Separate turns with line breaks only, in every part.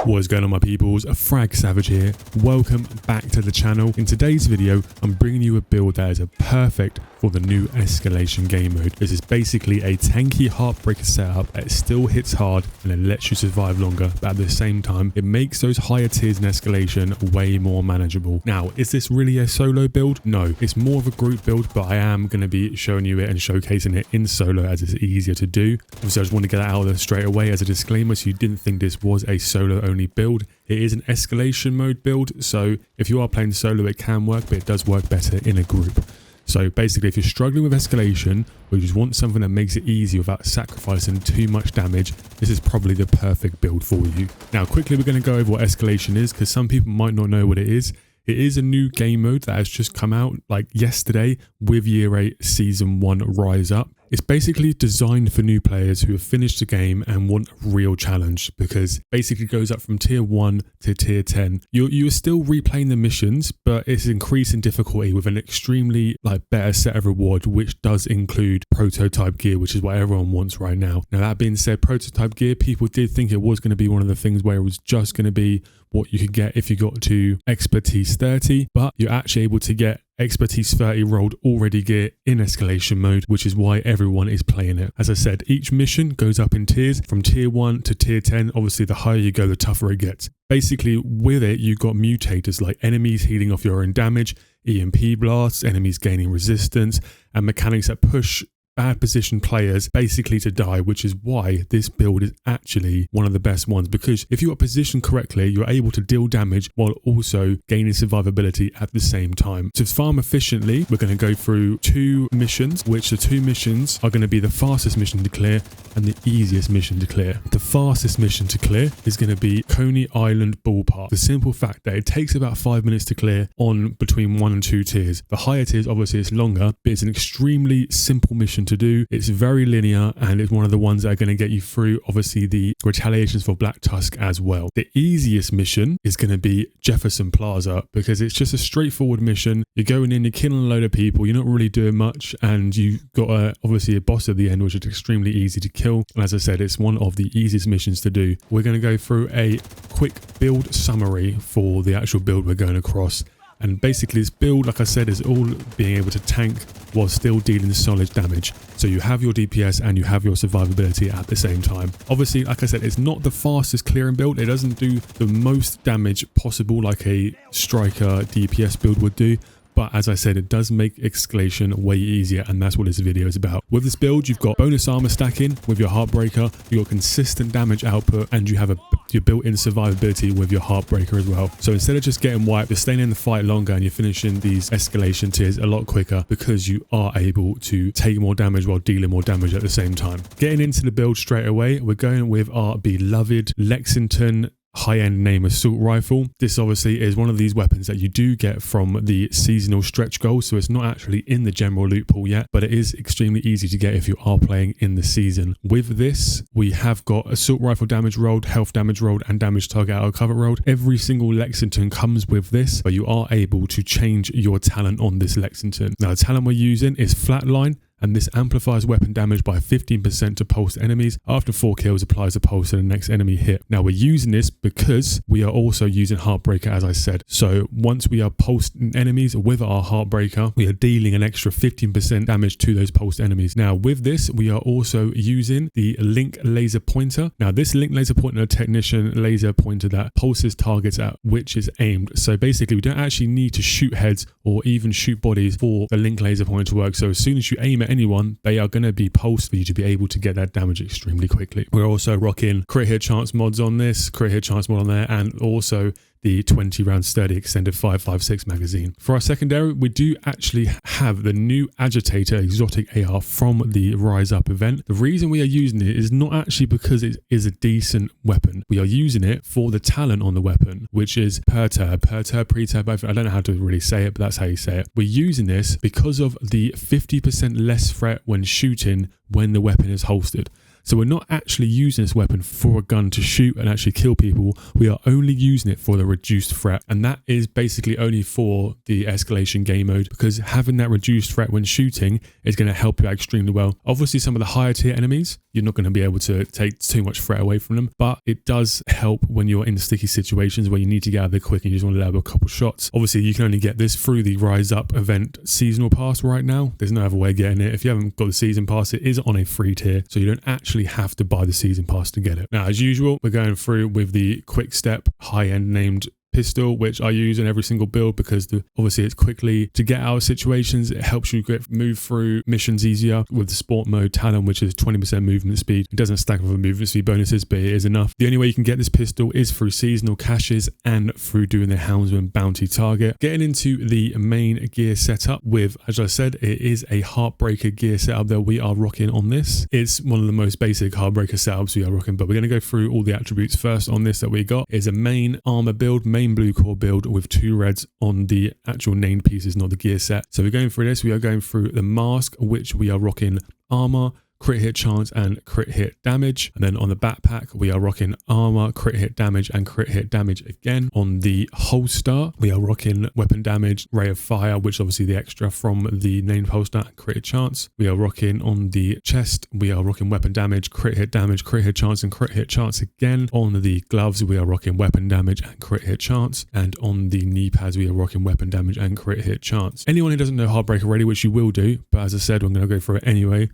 What is going on, my peoples? Frag Savage here. Welcome back to the channel. In today's video, I'm bringing you a build that is perfect for the new Escalation game mode. This is basically a tanky Heartbreaker setup that still hits hard and it lets you survive longer, but at the same time, it makes those higher tiers in Escalation way more manageable. Now, is this really a solo build? No, it's more of a group build, but I am going to be showing you it and showcasing it in solo as it's easier to do. Obviously, I just want to get that out there straight away as a disclaimer so you didn't think this was a solo only build. It is an escalation mode build, so if you are playing solo it can work, but it does work better in a group. So basically, if you're struggling with escalation or you just want something that makes it easy without sacrificing too much damage, this is probably the perfect build for you. Now quickly we're going to go over what escalation is because some people might not know what it is. It is a new game mode that has just come out like yesterday with Year 8 Season 1 Rise Up. It's basically designed for new players who have finished the game and want a real challenge, because basically it goes up from tier 1 to tier 10. You are still replaying the missions, but it's increasing difficulty with an extremely better set of reward, which does include prototype gear, which is what everyone wants right now. Now that being said, prototype gear, people did think it was going to be one of the things where it was just going to be what you could get if you got to expertise 30, but you're actually able to get expertise 30 rolled already gear in escalation mode, which is why everyone is playing it. As I said, each mission goes up in tiers from tier 1 to tier 10. Obviously the higher you go, the tougher it gets. Basically with it, you've got mutators like enemies healing off your own damage, EMP blasts, enemies gaining resistance, and mechanics that push bad position players basically to die, which is why this build is actually one of the best ones, because if you are positioned correctly, you're able to deal damage while also gaining survivability at the same time. To farm efficiently, we're going to go through two missions, which the two missions are going to be the fastest mission to clear and the easiest mission to clear. The fastest mission to clear is going to be Coney Island Ballpark. The simple fact that it takes about 5 minutes to clear on between 1 and 2 tiers. The higher tiers, obviously it's longer, but it's an extremely simple mission to do. It's very linear and it's one of the ones that are going to get you through obviously the retaliations for Black Tusk as well. The easiest mission is going to be Jefferson Plaza, because it's just a straightforward mission. You're going in, you're killing a load of people, you're not really doing much, and you've got obviously a boss at the end which is extremely easy to kill. And as I said, it's one of the easiest missions to do. We're going to go through a quick build summary for the actual build we're going across. And basically this build, like I said, is all being able to tank while still dealing solid damage. So you have your DPS and you have your survivability at the same time. Obviously, like I said, it's not the fastest clearing build. It doesn't do the most damage possible like a striker DPS build would do. But as I said, it does make escalation way easier, and that's what this video is about. With this build, you've got bonus armor stacking with your Heartbreaker, you've got consistent damage output, and you have your built-in survivability with your Heartbreaker as well. So instead of just getting wiped, you're staying in the fight longer and you're finishing these escalation tiers a lot quicker because you are able to take more damage while dealing more damage at the same time. Getting into the build straight away, we're going with our beloved Lexington high-end name assault rifle. This obviously is one of these weapons that you do get from the seasonal stretch goal, so it's not actually in the general loot pool yet, but it is extremely easy to get if you are playing in the season. With this, we have got assault rifle damage rolled, health damage rolled, and damage target out of cover rolled. Every single Lexington comes with this, but you are able to change your talent on this Lexington. Now the talent we're using is Flatline, and this amplifies weapon damage by 15% to pulsed enemies. After 4 kills, applies a pulse to the next enemy hit. Now we're using this because we are also using Heartbreaker, as I said. So once we are pulsing enemies with our Heartbreaker, we are dealing an extra 15% damage to those pulsed enemies. Now with this, we are also using the Link Laser Pointer. Now this Link Laser Pointer, a technician laser pointer that pulses targets at which is aimed. So basically we don't actually need to shoot heads or even shoot bodies for the Link Laser Pointer to work. So as soon as you aim at anyone, they are going to be pulsed for you to be able to get that damage extremely quickly. We're also rocking crit hit chance mods on this, crit hit chance mod on there, and also the 20 round sturdy extended 5.56 magazine. For our secondary, we do actually have the new Agitator exotic AR from the Rise Up event. The reason we are using it is not actually because it is a decent weapon. We are using it for the talent on the weapon, which is perturb, pre-turb, both. I don't know how to really say it, but that's how you say it. We're using this because of the 50% less threat when shooting when the weapon is holstered. So we're not actually using this weapon for a gun to shoot and actually kill people. We are only using it for the reduced threat. And that is basically only for the escalation game mode, because having that reduced threat when shooting is going to help you out extremely well. Obviously, some of the higher tier enemies, you're not going to be able to take too much threat away from them, but it does help when you're in sticky situations where you need to get out of there quick and you just want to level a couple shots. Obviously, you can only get this through the Rise Up event seasonal pass right now. There's no other way of getting it. If you haven't got the season pass, it is on a free tier, so you don't actually have to buy the season pass to get it. Now, as usual, we're going through with the quick step high-end named pistol, which I use in every single build because obviously it's quickly to get out of situations. It helps you move through missions easier. With the sport mode Talon, which is 20% movement speed, it doesn't stack with movement speed bonuses, but it is enough. The only way you can get this pistol is through seasonal caches and through doing the Houndsman bounty target. Getting into the main gear setup with, as I said, it is a Heartbreaker gear setup that we are rocking on this. It's one of the most basic Heartbreaker setups we are rocking, but we're going to go through all the attributes first. On this that we got is a main armor build, main blue core build with 2 reds on the actual named pieces, not the gear set. So we're going through this. We are going through the mask, which we are rocking armor, crit hit chance and crit hit damage. And then on the backpack, we are rocking armor, crit hit damage and crit hit damage again. On the holster, we are rocking weapon damage, ray of fire, which is obviously the extra from the named holster, and crit hit chance. We are rocking on the chest, we are rocking weapon damage, crit hit chance and crit hit chance again. On the gloves, we are rocking weapon damage and crit hit chance. And on the knee pads, we are rocking weapon damage and crit hit chance. Anyone who doesn't know Heartbreaker already, which you will do, but as I said, I'm going to go through it anyway.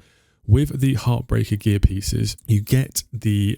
With the Heartbreaker gear pieces, you get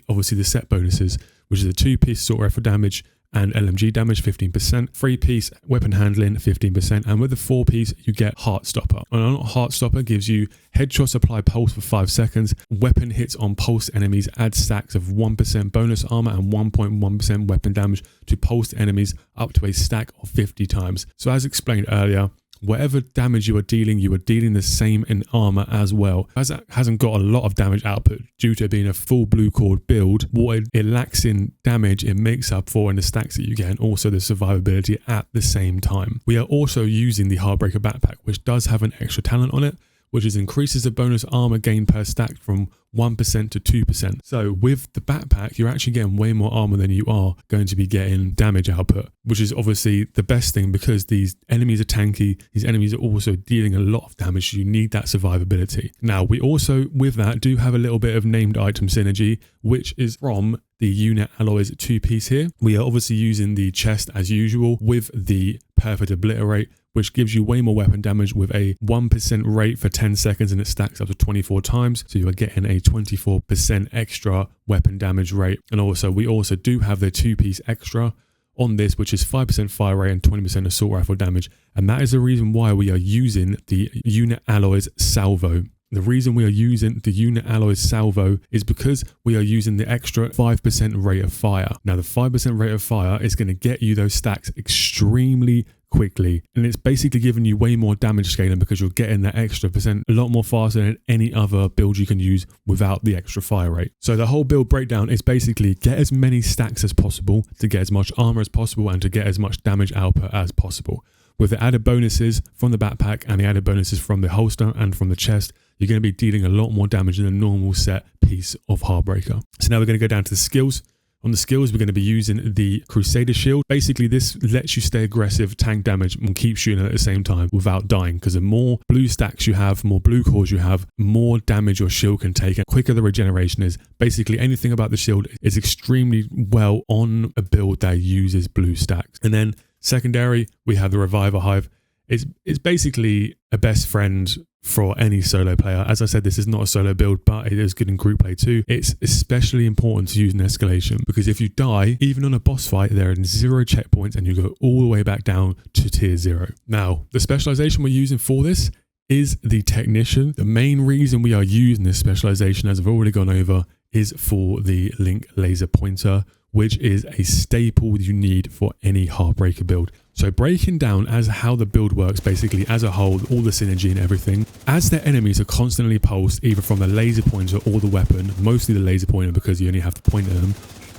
obviously the set bonuses, which is a 2-piece assault rifle damage and LMG damage 15%, 3-piece weapon handling 15%, and with the 4-piece you get Heartstopper. And Heartstopper gives you headshot supply pulse for 5 seconds, weapon hits on pulsed enemies add stacks of 1% bonus armor and 1.1% weapon damage to pulsed enemies up to a stack of 50 times. So as explained earlier, whatever damage you are dealing the same in armor as well. As it hasn't got a lot of damage output due to being a full blue cord build, what it lacks in damage, it makes up for in the stacks that you get and also the survivability at the same time. We are also using the Heartbreaker backpack, which does have an extra talent on it, which increases the bonus armor gain per stack from 1% to 2%. So with the backpack, you're actually getting way more armor than you are going to be getting damage output, which is obviously the best thing because these enemies are tanky. These enemies are also dealing a lot of damage. So you need that survivability. Now, we also, with that, do have a little bit of named item synergy, which is from the unit alloys 2-piece here. We are obviously using the chest as usual with the perfect obliterate, which gives you way more weapon damage with a 1% rate for 10 seconds and it stacks up to 24 times. So you are getting a 24% extra weapon damage rate. And also, we also do have the 2-piece extra on this, which is 5% fire rate and 20% assault rifle damage. And that is the reason why we are using the unit alloys salvo. The reason we are using the unit alloys salvo is because we are using the extra 5% rate of fire. Now, the 5% rate of fire is going to get you those stacks extremely quickly, and it's basically giving you way more damage scaling because you're getting that extra percent a lot more faster than any other build you can use without the extra fire rate. So the whole build breakdown is basically get as many stacks as possible to get as much armor as possible and to get as much damage output as possible. With the added bonuses from the backpack and the added bonuses from the holster and from the chest, you're going to be dealing a lot more damage than a normal set piece of Heartbreaker. So now we're going to go down to the skills. On the skills, we're going to be using the Crusader Shield. Basically, this lets you stay aggressive, tank damage, and keep shooting at the same time without dying. Because the more blue stacks you have, more blue cores you have, more damage your shield can take, and quicker the regeneration is. Basically, anything about the shield is extremely well on a build that uses blue stacks. And then secondary, we have the Reviver Hive. It's basically a best friend for any solo player. As I said, this is not a solo build, but it is good in group play too. It's especially important to use an escalation because if you die, even on a boss fight, there are 0 checkpoints and you go all the way back down to tier 0. Now, the specialization we're using for this is the Technician. The main reason we are using this specialization, as I've already gone over, is for the Link Laser Pointer, which is a staple you need for any Heartbreaker build. So breaking down as how the build works basically as a whole, all the synergy and everything, as their enemies are constantly pulsed either from the laser pointer or the weapon, mostly the laser pointer because you only have to point at them,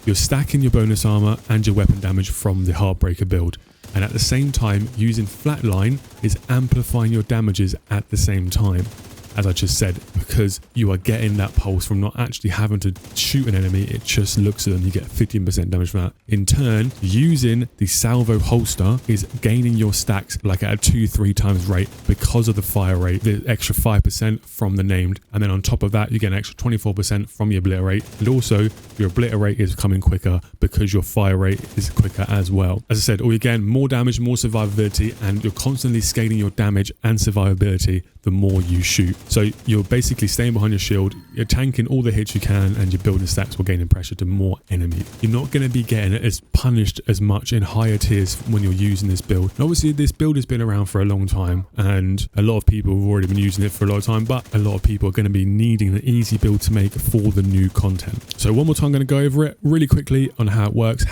you're stacking your bonus armor and your weapon damage from the Heartbreaker build. And at the same time, using Flatline is amplifying your damages at the same time. as I just said, because you are getting that pulse from not actually having to shoot an enemy. It just looks at them, you get 15% damage from that. In turn, using the salvo holster is gaining your stacks like at a 2-3 times rate because of the fire rate, the extra 5% from the named, and then on top of that you get an extra 24% from your obliterate, and also your obliterate is coming quicker because your fire rate is quicker as well. As I said, all you're getting more damage, more survivability, and you're constantly scaling your damage and survivability the more you shoot. So you're basically staying behind your shield, you're tanking all the hits you can, and you're building stacks while gaining pressure to more enemies. You're not going to be getting as punished as much in higher tiers when you're using this build. And obviously this build has been around for a long time, and a lot of people have already been using it for a lot of time, but a lot of people are going to be needing an easy build to make for the new content. So one more time, I'm going to go over it really quickly on how it works.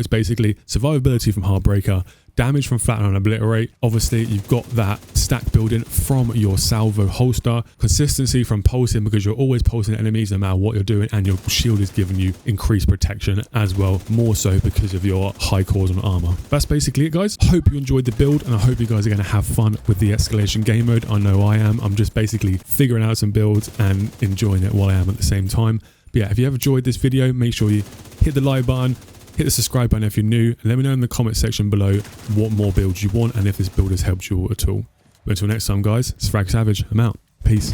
Basically, survivability from Heartbreaker, damage from flatline and obliterate. Obviously you've got that stack building from your salvo holster, consistency from pulsing because you're always pulsing enemies no matter what you're doing, and your shield is giving you increased protection as well, more so because of your high cores on armor. That's basically it, guys. Hope you enjoyed the build, and I hope you guys are going to have fun with the escalation game mode. I know I am. I'm just basically figuring out some builds and enjoying it while I am at the same time. But yeah, if you have enjoyed this video, make sure you hit the like button, hit the subscribe button if you're new, and let me know in the comment section below what more builds you want and if this build has helped you at all. But until next time, guys, it's Frag Savage. I'm out. Peace.